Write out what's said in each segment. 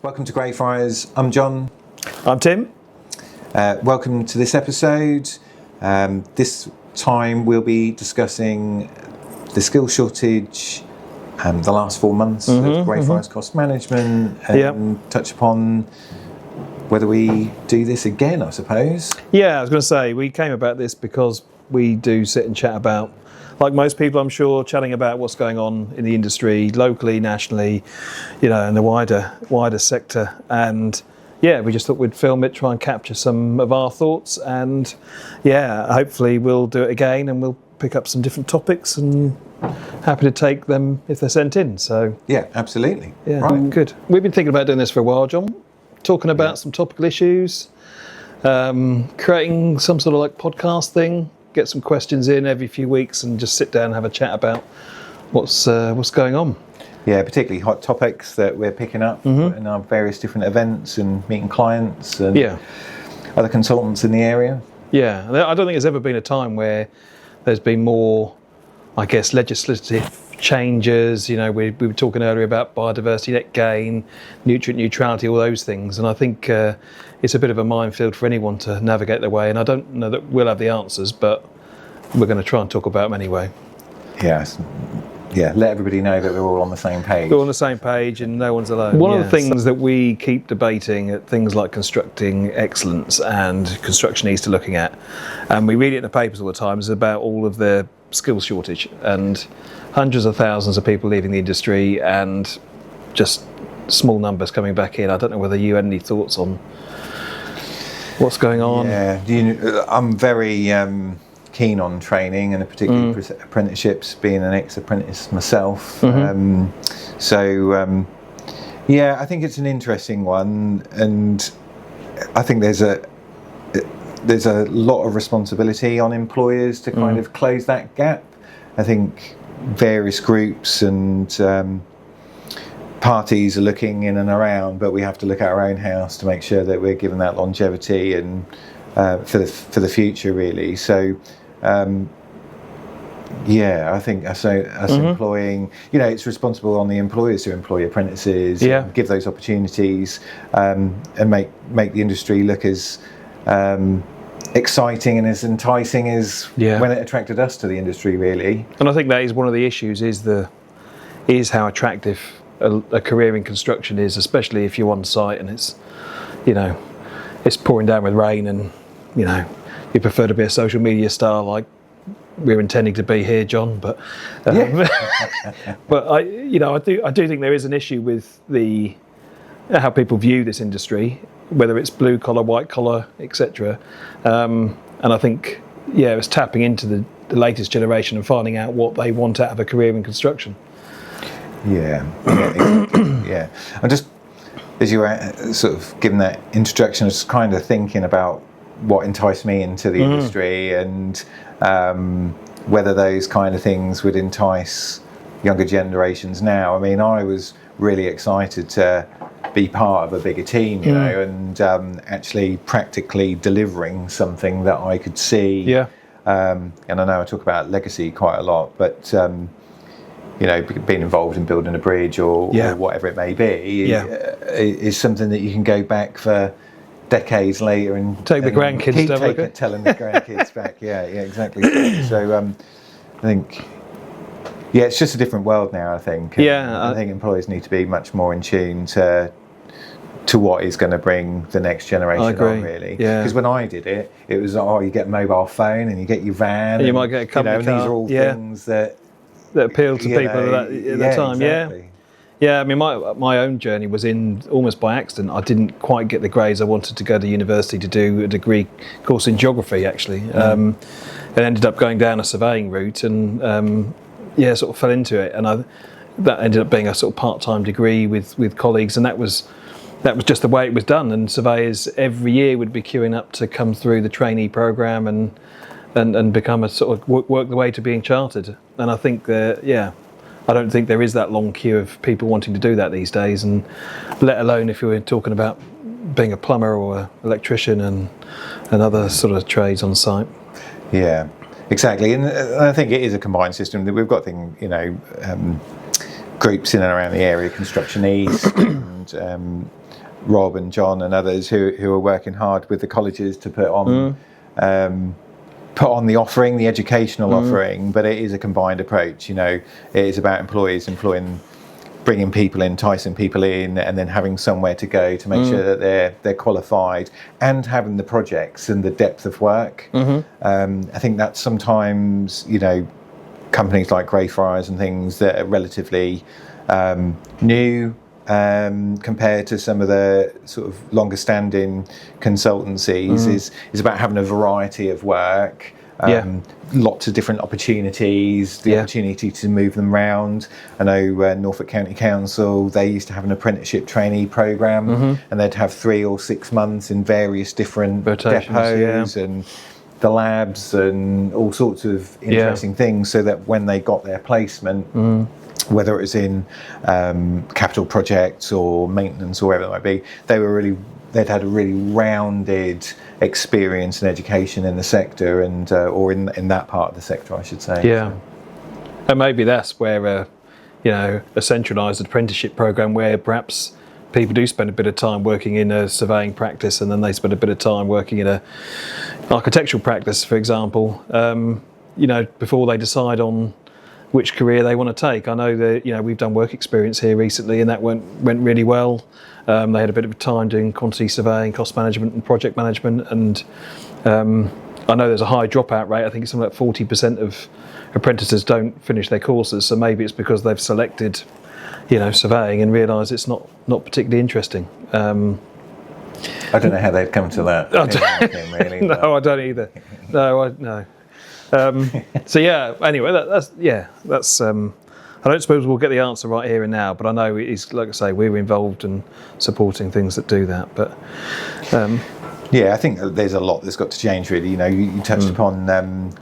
Welcome to Greyfriars. I'm John. I'm Tim. Welcome to this episode. This time we'll be discussing the skill shortage, the last 4 months of Greyfriars cost management, and touch upon whether we do this again, I suppose. Yeah, I was going to say, we came about this because we do sit and chat about, like most people I'm sure, chatting about what's going on in the industry, locally, nationally, in the wider sector. And yeah, we just thought we'd film it, try and capture some of our thoughts, and yeah, hopefully we'll do it again and we'll pick up some different topics, and happy to take them if they're sent in. So yeah, absolutely. Yeah, right. Good. We've been thinking about doing this for a while, John, talking about some topical issues, creating some sort of like podcast thing, get some questions in every few weeks and just sit down and have a chat about what's going on. Yeah, particularly hot topics that we're picking up in our various different events and meeting clients and other consultants in the area. Yeah, I don't think there's ever been a time where there's been more, I guess, legislative changes. We were talking earlier about biodiversity net gain, nutrient neutrality, all those things, and I think it's a bit of a minefield for anyone to navigate their way, and I don't know that we'll have the answers, but we're going to try and talk about them anyway. Yes. Yeah, let everybody know that we're all on the same page. We're all on the same page and no one's alone. One of the things that we keep debating at things like constructing excellence and construction needs to looking at, and we read it in the papers all the time, is about all of the skills shortage and hundreds of thousands of people leaving the industry and just small numbers coming back in. I don't know whether you had any thoughts on what's going on. Yeah, I'm very keen on training, and particularly apprenticeships, being an ex-apprentice myself. I think it's an interesting one, and I think there's a lot of responsibility on employers to kind of close that gap. I think various groups and parties are looking in and around, but we have to look at our own house to make sure that we're given that longevity and for the future, really. So I think us employing, it's responsible on the employers to employ apprentices, give those opportunities, and make the industry look as exciting and as enticing as when it attracted us to the industry, really. And I think that is one of the issues, is how attractive a career in construction is, especially if you're on site and it's pouring down with rain, and you prefer to be a social media star like we're intending to be here, John. But but I do think there is an issue with how people view this industry, whether it's blue collar, white collar, etc. And I think it's tapping into the latest generation and finding out what they want out of a career in construction. Yeah. I'm just, as you were sort of giving that introduction, I was kind of thinking about what enticed me into the industry, and whether those kind of things would entice younger generations now. I mean, I was really excited to be part of a bigger team, and actually practically delivering something that I could see. And I know I talk about legacy quite a lot, but being involved in building a bridge or whatever it may be is something that you can go back for decades later and take the grandkids keep telling the grandkids back. Yeah, exactly. So I think it's just a different world now, I think. I think employers need to be much more in tune to what is going to bring the next generation on, really. Because when I did it, it was you get a mobile phone and you get your van, and you might get a company car. And these are all things that appeal to people at the time. Exactly. Yeah, I mean, my own journey was in almost by accident. I didn't quite get the grades I wanted to go to university to do a degree course in geography, actually. And ended up going down a surveying route, and sort of fell into it. And that ended up being a sort of part-time degree with colleagues, and that was just the way it was done. And surveyors every year would be queuing up to come through the trainee program and become a sort of work the way to being chartered. And I think I don't think there is that long queue of people wanting to do that these days, and let alone if you were talking about being a plumber or an electrician and other sort of trades on site. Yeah, exactly. And I think it is a combined system. That we've got groups in and around the area, Construction East, and Rob and John and others who are working hard with the colleges to put on the offering, the educational offering, but it is a combined approach. It is about employers bringing people in, enticing people in, and then having somewhere to go to make sure that they're qualified, and having the projects and the depth of work. I think that sometimes, companies like Greyfriars and things that are relatively new compared to some of the sort of longer standing consultancies is about having a variety of work. Lots of different opportunities, the opportunity to move them around. I know Norfolk County Council, they used to have an apprenticeship trainee programme, and they'd have 3 or 6 months in various different depots and the labs and all sorts of interesting things, so that when they got their placement, whether it was in capital projects or maintenance or whatever it might be, they'd had a really rounded experience and education in the sector, and or in that part of the sector, I should say. And maybe that's where a centralised apprenticeship program, where perhaps people do spend a bit of time working in a surveying practice, and then they spend a bit of time working in a architectural practice, for example, before they decide on which career they want to take. I know that we've done work experience here recently, and that went really well. They had a bit of time doing quantity surveying, cost management and project management, and I know there's a high dropout rate. I think it's something like 40% of apprentices don't finish their courses, so maybe it's because they've selected surveying and realise it's not particularly interesting. I don't know how they've come to that. Really, no, I don't either. No. So anyway, that's. I don't suppose we'll get the answer right here and now, but I know it is, like I say, we're involved in supporting things that do that. But I think there's a lot that's got to change, really. You touched upon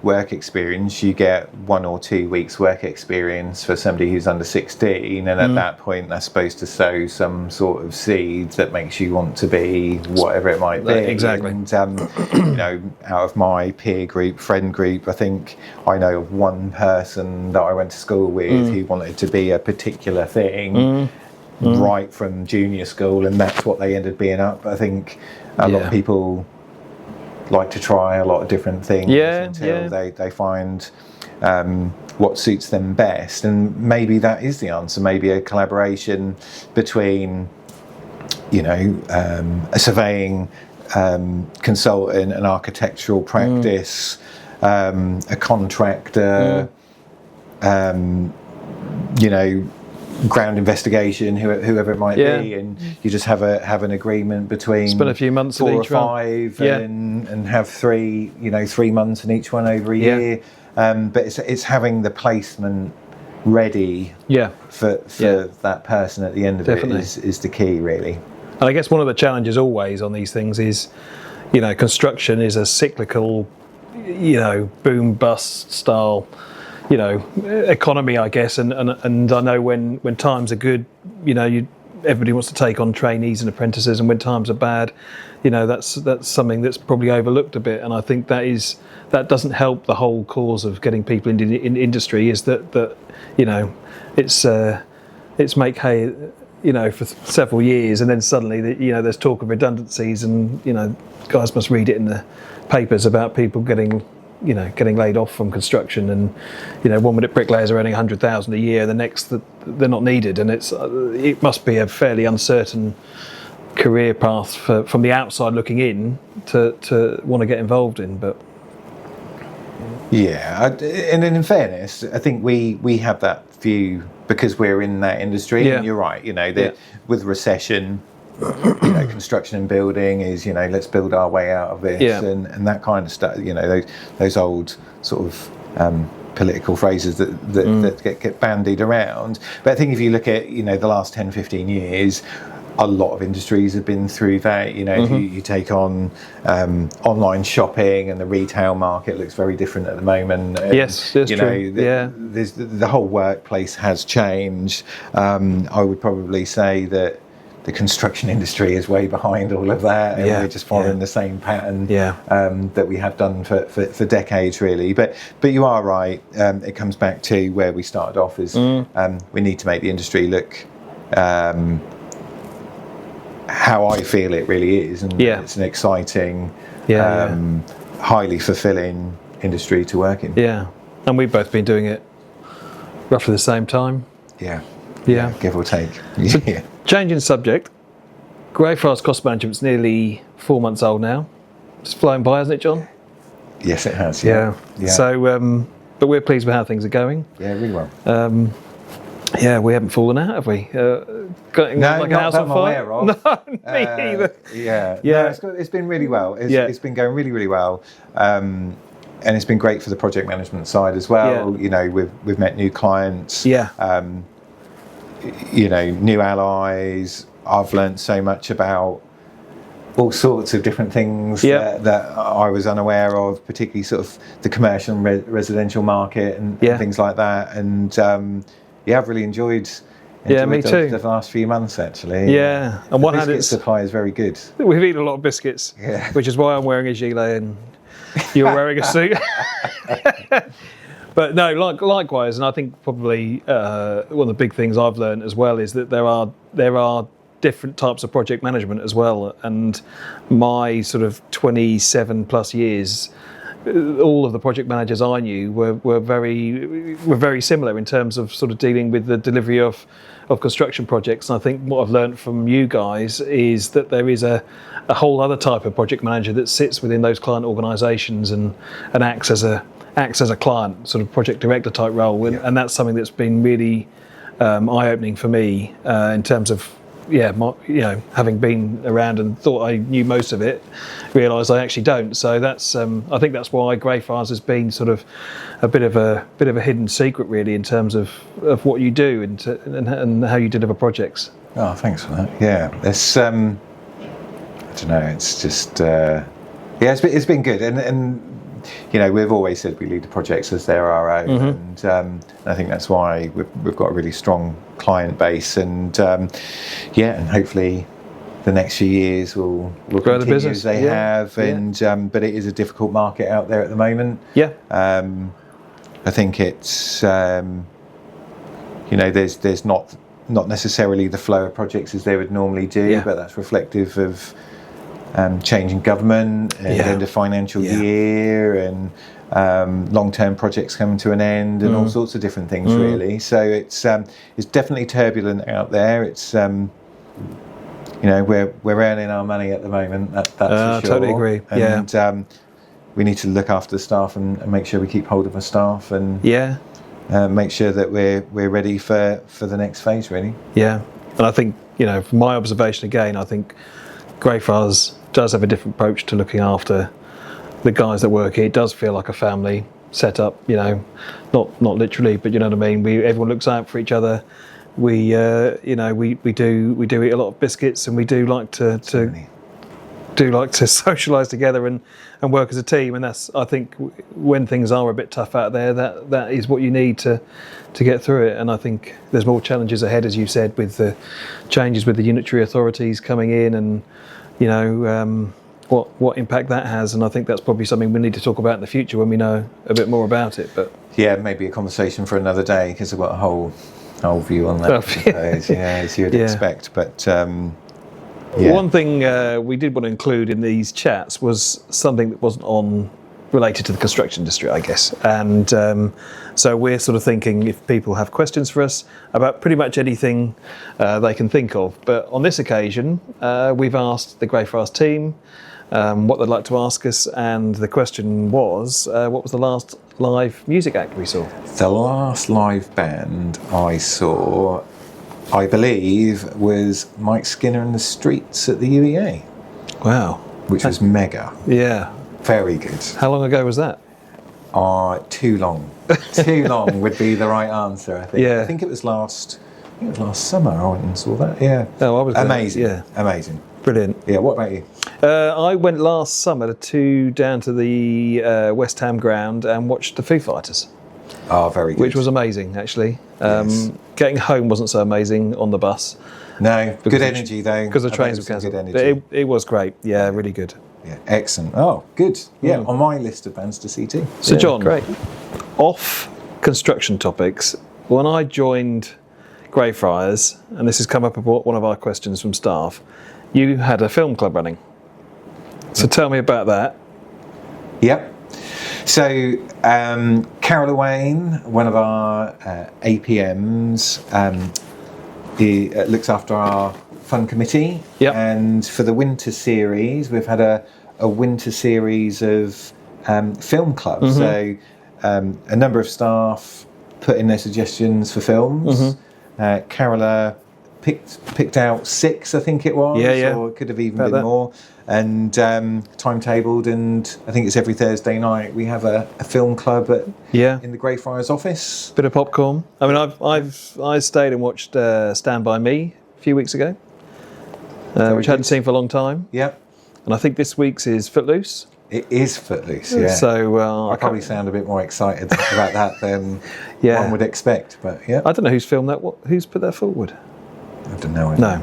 work experience. You get 1 or 2 weeks work experience for somebody who's under 16, and at that point they're supposed to sow some sort of seed that makes you want to be whatever it might be. Exactly. And out of my peer group, friend group, I think I know of one person that I went to school with who wanted to be a particular thing right from junior school, and that's what they ended being up. I think a lot of people like to try a lot of different things until they find what suits them best, and maybe that is the answer. Maybe a collaboration between a surveying consultant, an architectural practice, a contractor, ground investigation, whoever it might be, and you just have an agreement between spend a few months 4 in or each one. 5 and have 3 months in each one over a year. But it's having the placement ready for that person at the end of it is the key, really. And I guess one of the challenges always on these things is, construction is a cyclical, boom bust style economy, I guess, and I know when times are good, everybody wants to take on trainees and apprentices, and when times are bad, that's something that's probably overlooked a bit. And I think that doesn't help the whole cause of getting people in industry. Is that it's make hay, for several years, and then suddenly there's talk of redundancies, and guys must read it in the papers about people getting laid off from construction, and 1 minute bricklayers are earning 100,000 a year, the next that they're not needed, and it must be a fairly uncertain career path from the outside looking in to want to get involved in. But and in fairness, I think we have that view because we're in that industry. And you're right, with recession, construction and building is, let's build our way out of this, and that kind of stuff. Those old sort of political phrases that get bandied around. But I think if you look at the last 10, 15 years, a lot of industries have been through that. If you take on online shopping, and the retail market looks very different at the moment. Yes, that's true. The whole workplace has changed. I would probably say that the construction industry is way behind all of that, and we're just following the same pattern that we have done for decades, really. But you are right. It comes back to where we started off: is we need to make the industry look how I feel it really is, and it's an exciting, highly fulfilling industry to work in. Yeah, and we've both been doing it roughly the same time. Yeah, give or take. So, changing subject, Greyfriars Cost Management's nearly 4 months old now. It's flown by, hasn't it, John? Yes, it has. Yeah. So, but we're pleased with how things are going. Yeah, really well. We haven't fallen out, have we? Got no, like not a house that on I'm fire? aware of. No, me either. No, it's been really well. It's been going really, really well. And it's been great for the project management side as well. You know, we've met new clients. You know, new allies. I've learned so much about all sorts of different things that I was unaware of, particularly sort of the commercial and residential market and things like that. And I've really enjoyed me too. The last few months, actually. And the one hand, biscuit supply is very good. We've eaten a lot of biscuits, which is why I'm wearing a gilet and you're wearing a suit. But no, likewise, and I think probably one of the big things I've learned as well is that there are different types of project management as well. And my sort of 27 plus years, all of the project managers I knew were very similar in terms of sort of dealing with the delivery of construction projects. And I think what I've learned from you guys is that there is a whole other type of project manager that sits within those client organisations and acts as a client, sort of project director type role, and that's something that's been really eye-opening for me in terms of having been around and thought I knew most of it, realised I actually don't. So that's I think that's why Greyfriars has been sort of a bit of a hidden secret, really, in terms of what you do and how you deliver projects. Oh, thanks for that. Yeah, it's I don't know. It's just it's been good, and you know, we've always said we lead the projects as they're our own, and I think that's why we've got a really strong client base, and and hopefully the next few years will grow the business as they have, and but it is a difficult market out there at the moment. I think it's you know, there's not necessarily the flow of projects as they would normally do, but that's reflective of changing government and end of financial year, and long-term projects coming to an end, and all sorts of different things, really. So it's definitely turbulent out there. It's you know, we're earning our money at the moment. That's for sure. Totally agree. And we need to look after the staff and make sure we keep hold of our staff, and make sure that we're ready for the next phase, really. And I think, you know, from my observation again, I think Greyfriars does have a different approach to looking after the guys that work here. It does feel like a family set up, you know, not literally, but you know what I mean. Everyone looks out for each other. We you know, we do eat a lot of biscuits, and we do like to socialise together and work as a team. And that's, I think, when things are a bit tough out there, that is what you need to get through it. And I think there's more challenges ahead, as you said, with the changes with the unitary authorities coming in, and you know, what impact that has. And I think that's probably something we need to talk about in the future when we know a bit more about it. But maybe a conversation for another day, because I've got a whole view on that, I suppose, as you'd expect. But one thing we did want to include in these chats was something that wasn't related to the construction industry, I guess. And so we're sort of thinking if people have questions for us about pretty much anything they can think of. But on this occasion, we've asked the Greyfriars team what they'd like to ask us, and the question was, what was the last live music act we saw? The last live band I saw, I believe, was Mike Skinner and the Streets at the UEA. Wow. Which was mega. Yeah. Very good. How long ago was that? Too long. Too long would be the right answer, I think. I think it was last summer I went and saw that. Oh, I was there. Amazing. Amazing. Brilliant. What about you? I went last summer down to the West Ham ground and watched the Foo Fighters. Oh, very good. which was amazing actually. Yes. Getting home wasn't so amazing on the bus No, good energy though. because the I bet trains it were was some cancelled. good But energy. it was great. Yeah, really good. Yeah, excellent. Oh, good. Yeah, on my list of bands to see too. So Yeah, John, great. off construction topics, when I joined Greyfriars, and this has come up about one of our questions from staff, you had a film club running. So tell me about that. Yep. So Carol Wayne, one of our APMs, he looks after our fun committee. Yep. And for the winter series, we've had a winter series of film clubs. So a number of staff put in their suggestions for films. Carola picked out 6, I think it was, Yeah. or it could have even About been that. more, and timetabled. And I think it's every Thursday night we have a film club in the Greyfriars office. Bit of popcorn. I mean, I stayed and watched Stand By Me a few weeks ago, which I hadn't seen for a long time. Yep, And I think this week's is Footloose. it is Footloose. Yeah, So I probably sound a bit more excited about that than Yeah. one would expect. But yeah, I don't know who's filmed that. Who's put that forward? I don't know. No.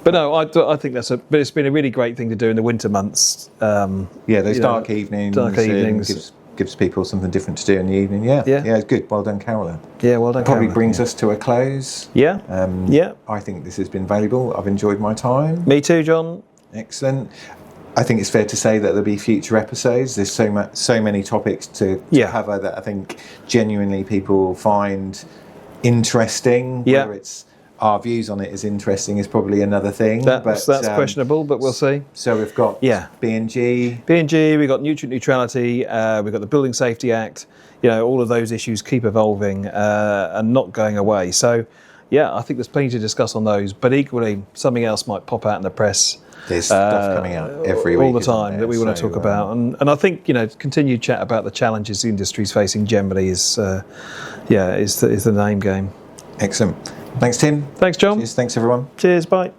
But no, I think but it's been a really great thing to do in the winter months. Yeah, those dark evenings. Dark evenings. Gives people something different to do in the evening. Yeah, Yeah. it's good. Well done, Carola. Yeah, well done. Probably Carola. brings us to a close. Yeah. Yeah. I think this has been valuable. I've enjoyed my time. Me too, John. Excellent. I think it's fair to say that there'll be future episodes. There's so many topics to cover that I think genuinely people find interesting. Yeah. Whether it's our views on it is interesting is probably another thing. That's questionable, but we'll see. So we've got B&G. B&G, we've got nutrient neutrality, we've got the Building Safety Act. All of those issues keep evolving and not going away. So, yeah, I think there's plenty to discuss on those. But equally, something else might pop out in the press. There's stuff coming out every week all the isn't time there? that we want to talk about, and I think continued chat about the challenges the industry is facing generally is the name game. Excellent. Thanks, Tim. Thanks, John. Cheers. Thanks, everyone. Cheers. Bye.